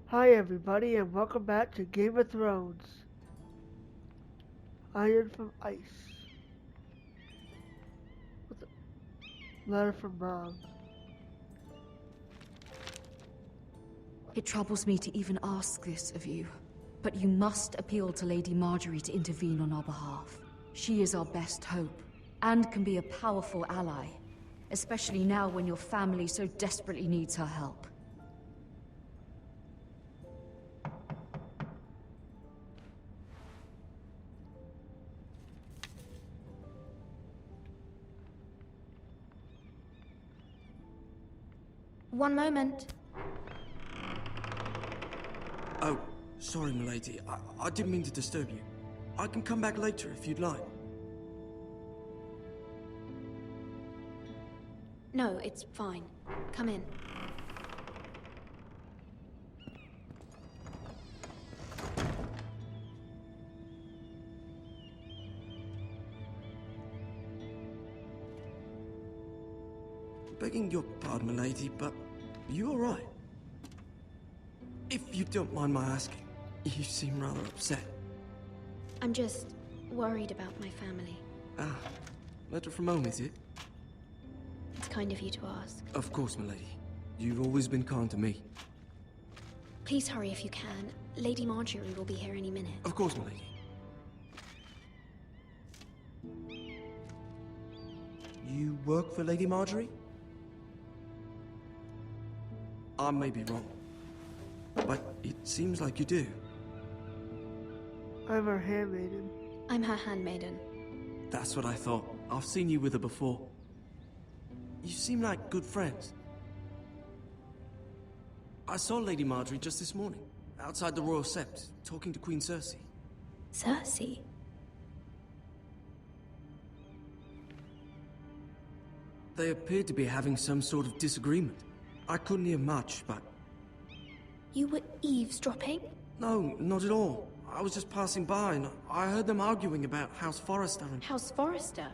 Hi everybody and welcome back to Game of Thrones. Iron from Ice. With a letter from Mom. It troubles me to even ask this of you, but you must appeal to Lady Marjorie to intervene on our behalf. She is our best hope, and can be a powerful ally, especially now when your family so desperately needs her help. One moment. Oh, sorry, milady. I didn't mean to disturb you. I can come back later if you'd like. No, it's fine. Come in. Begging your pardon, milady, but you all right? If you don't mind my asking, you seem rather upset. I'm just worried about my family. Ah, letter from home, is it? It's kind of you to ask. Of course, milady. You've always been kind to me. Please hurry if you can. Lady Marjorie will be here any minute. Of course, milady. You work for Lady Marjorie? I may be wrong, but it seems like you do. I'm her handmaiden. I'm her handmaiden. That's what I thought. I've seen you with her before. You seem like good friends. I saw Lady Marjorie just this morning, outside the Royal Sept, talking to Queen Cersei. Cersei? They appeared to be having some sort of disagreement. I couldn't hear much, but... You were eavesdropping? No, not at all. I was just passing by and I heard them arguing about House Forrester and... House Forrester?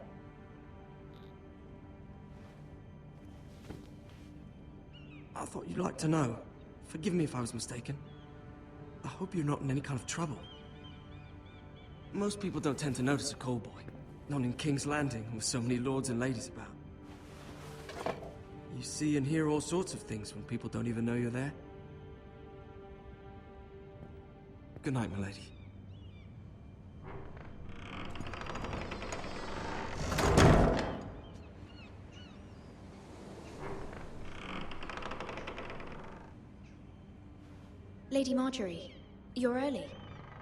I thought you'd like to know. Forgive me if I was mistaken. I hope you're not in any kind of trouble. Most people don't tend to notice a call boy. Not in King's Landing, with so many lords and ladies about. You see and hear all sorts of things when people don't even know you're there. Good night, milady. Lady Marjorie, you're early.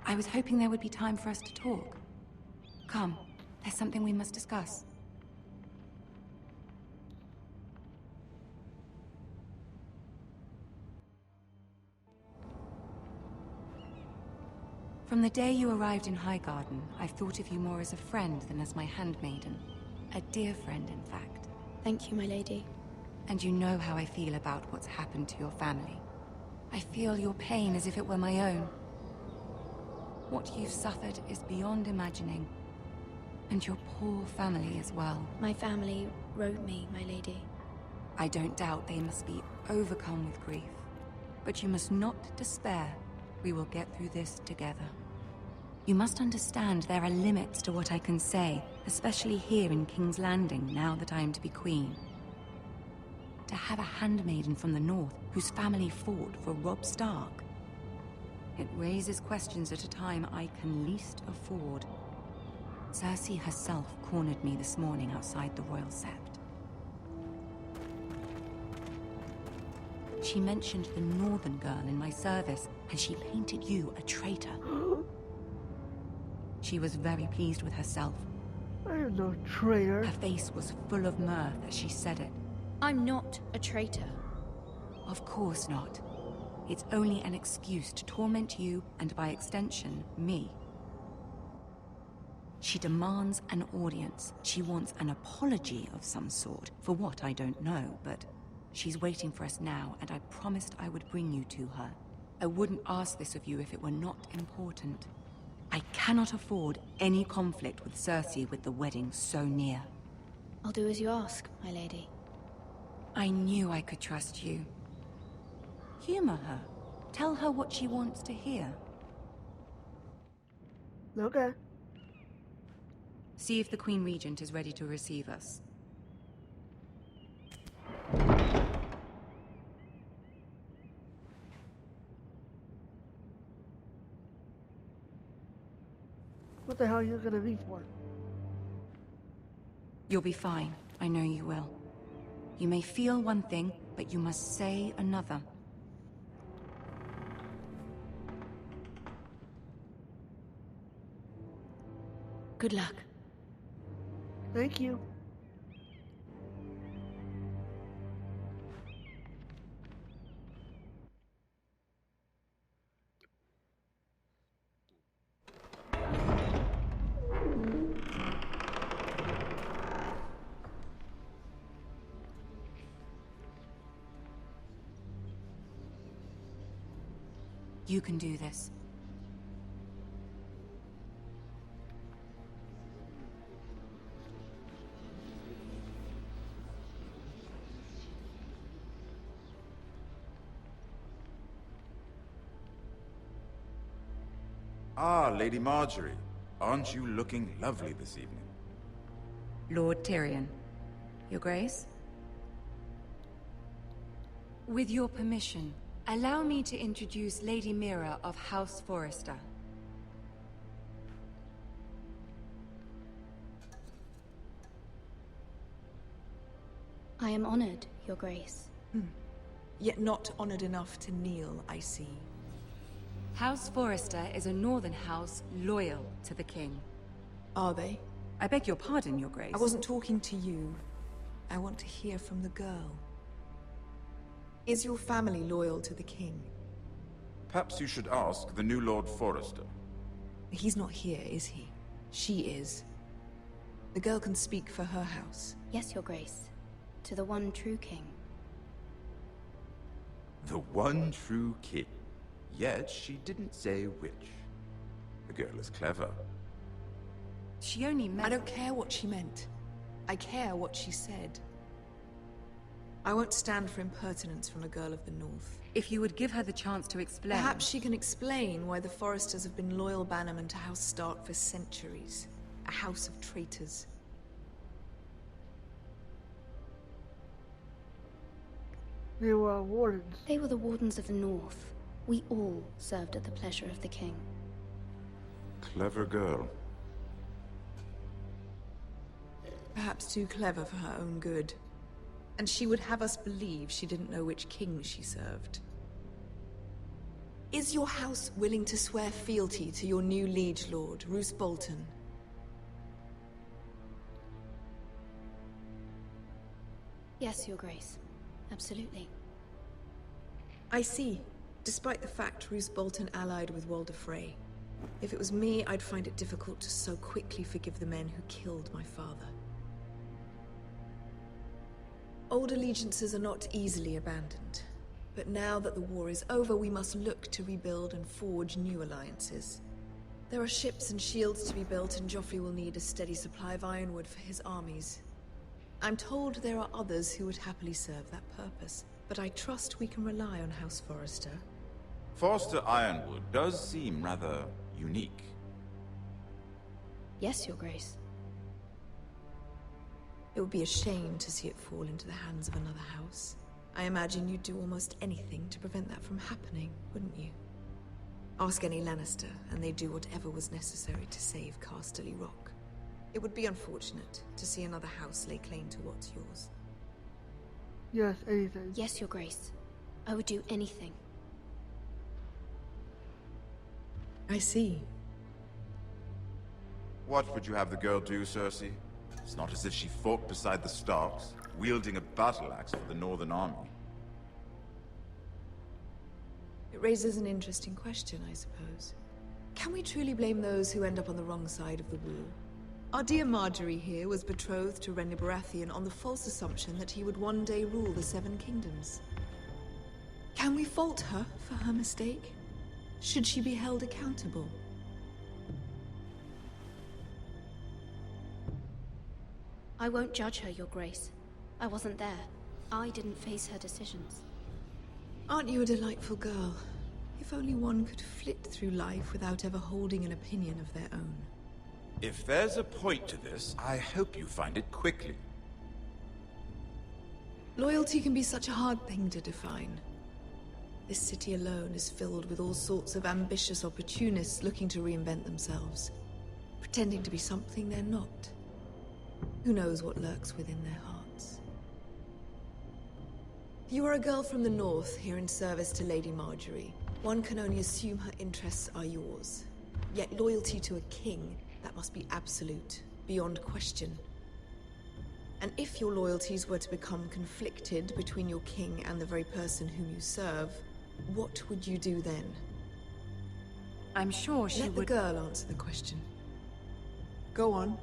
I was hoping there would be time for us to talk. Come, there's something we must discuss. From the day you arrived in Highgarden, I've thought of you more as a friend than as my handmaiden. A dear friend, in fact. Thank you, my lady. And you know how I feel about what's happened to your family. I feel your pain as if it were my own. What you've suffered is beyond imagining. And your poor family as well. My family wrote me, my lady. I don't doubt they must be overcome with grief. But you must not despair. We will get through this together. You must understand there are limits to what I can say, especially here in King's Landing, now that I am to be queen. To have a handmaiden from the north whose family fought for Robb Stark. It raises questions at a time I can least afford. Cersei herself cornered me this morning outside the Royal Sept. She mentioned the northern girl in my service, and she painted you a traitor. She was very pleased with herself. I am no traitor. Her face was full of mirth as she said it. I'm not a traitor. Of course not. It's only an excuse to torment you, and by extension, me. She demands an audience. She wants an apology of some sort, for what I don't know, but she's waiting for us now, and I promised I would bring you to her. I wouldn't ask this of you if it were not important. I cannot afford any conflict with Cersei with the wedding so near. I'll do as you ask, my lady. I knew I could trust you. Humor her. Tell her what she wants to hear. Okay. See if the Queen Regent is ready to receive us. What the hell are you gonna be for? You'll be fine. I know you will. You may feel one thing, but you must say another. Good luck. Thank you. You can do this. Ah, Lady Marjorie. Aren't you looking lovely this evening? Lord Tyrion. Your Grace? With your permission, allow me to introduce Lady Mira of House Forrester. I am honored, Your Grace. Yet not honored enough to kneel, I see. House Forrester is a northern house loyal to the king. Are they? I beg your pardon, Your Grace. I wasn't talking to you. I want to hear from the girl. Is your family loyal to the king? Perhaps you should ask the new Lord Forrester. He's not here, is he? She is. The girl can speak for her house. Yes, Your Grace. To the one true king. The one true king. Yet she didn't say which. The girl is clever. She only meant... I don't care what she meant. I care what she said. I won't stand for impertinence from a girl of the North. If you would give her the chance to explain... Perhaps she can explain why the Forresters have been loyal bannermen to House Stark for centuries. A house of traitors. They were wardens. They were the Wardens of the North. We all served at the pleasure of the king. Clever girl. Perhaps too clever for her own good. And she would have us believe she didn't know which king she served. Is your house willing to swear fealty to your new liege lord, Roose Bolton? Yes, Your Grace. Absolutely. I see. Despite the fact Roose Bolton allied with Walder Frey. If it was me, I'd find it difficult to so quickly forgive the men who killed my father. Old allegiances are not easily abandoned. But now that the war is over, we must look to rebuild and forge new alliances. There are ships and shields to be built, and Joffrey will need a steady supply of ironwood for his armies. I'm told there are others who would happily serve that purpose, but I trust we can rely on House Forrester. Forrester Ironwood does seem rather unique. Yes, Your Grace. It would be a shame to see it fall into the hands of another house. I imagine you'd do almost anything to prevent that from happening, wouldn't you? Ask any Lannister, and they'd do whatever was necessary to save Casterly Rock. It would be unfortunate to see another house lay claim to what's yours. Yes, anything. Yes, Your Grace. I would do anything. I see. What would you have the girl do, Cersei? It's not as if she fought beside the Starks, wielding a battle axe for the Northern Army. It raises an interesting question, I suppose. Can we truly blame those who end up on the wrong side of the war? Our dear Marjorie here was betrothed to Renly Baratheon on the false assumption that he would one day rule the Seven Kingdoms. Can we fault her for her mistake? Should she be held accountable? I won't judge her, Your Grace. I wasn't there. I didn't face her decisions. Aren't you a delightful girl? If only one could flit through life without ever holding an opinion of their own. If there's a point to this, I hope you find it quickly. Loyalty can be such a hard thing to define. This city alone is filled with all sorts of ambitious opportunists looking to reinvent themselves, pretending to be something they're not. Who knows what lurks within their hearts? You are a girl from the north, here in service to Lady Marjorie. One can only assume her interests are yours. Yet loyalty to a king, that must be absolute, beyond question. And if your loyalties were to become conflicted between your king and the very person whom you serve, what would you do then? I'm sure she would... Let the girl answer the question. Go on.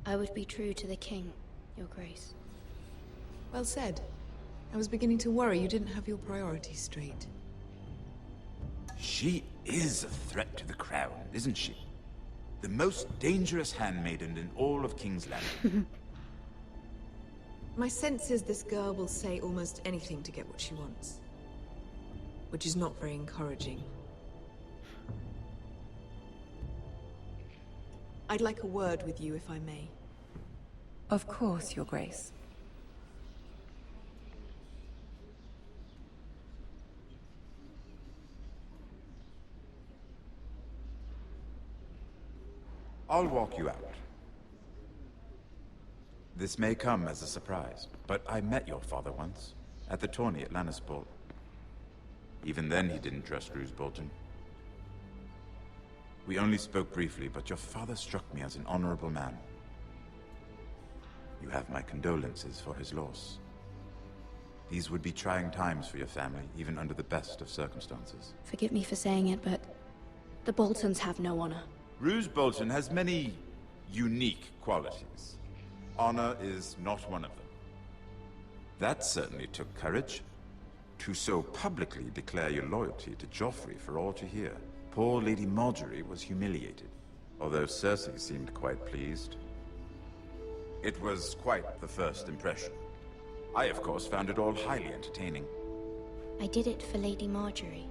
I would be true to the king, Your Grace. Well said. I was beginning to worry you didn't have your priorities straight. She is a threat to the crown, isn't she? The most dangerous handmaiden in all of King's Landing. My sense is this girl will say almost anything to get what she wants. Which is not very encouraging. I'd like a word with you, if I may. Of course, Your Grace. I'll walk you out. This may come as a surprise, but I met your father once, at the tourney at Lannisport. Even then he didn't trust Roose Bolton. We only spoke briefly, but your father struck me as an honorable man. You have my condolences for his loss. These would be trying times for your family, even under the best of circumstances. Forgive me for saying it, but the Boltons have no honor. Roose Bolton has many unique qualities. Honor is not one of them. That certainly took courage. To so publicly declare your loyalty to Joffrey for all to hear. Poor Lady Marjorie was humiliated, although Cersei seemed quite pleased. It was quite the first impression. I, of course, found it all highly entertaining. I did it for Lady Marjorie.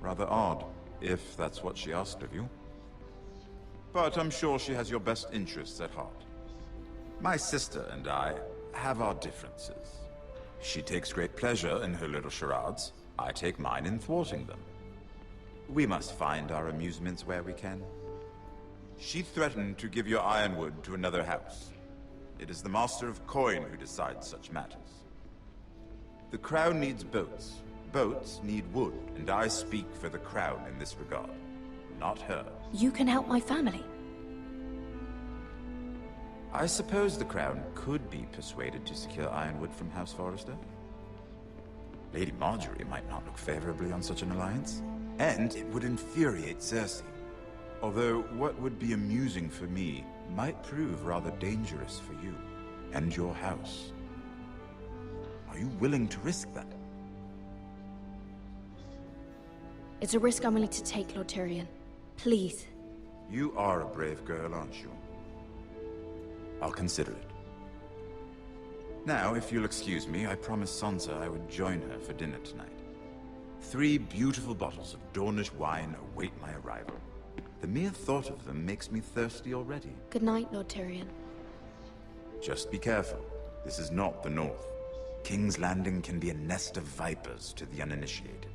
Rather odd, if that's what she asked of you. But I'm sure she has your best interests at heart. My sister and I have our differences. She takes great pleasure in her little charades. I take mine in thwarting them. We must find our amusements where we can. She threatened to give your ironwood to another house. It is the Master of Coin who decides such matters. The Crown needs boats. Boats need wood, and I speak for the Crown in this regard. Not her. You can help my family. I suppose the Crown could be persuaded to secure ironwood from House Forrester. Lady Marjorie might not look favorably on such an alliance, and it would infuriate Cersei. Although what would be amusing for me might prove rather dangerous for you and your house. Are you willing to risk that? It's a risk I'm willing to take, Lord Tyrion. Please. You are a brave girl, aren't you? I'll consider it. Now, if you'll excuse me, I promised Sansa I would join her for dinner tonight. 3 beautiful bottles of Dornish wine await my arrival. The mere thought of them makes me thirsty already. Good night, Lord Tyrion. Just be careful. This is not the North. King's Landing can be a nest of vipers to the uninitiated.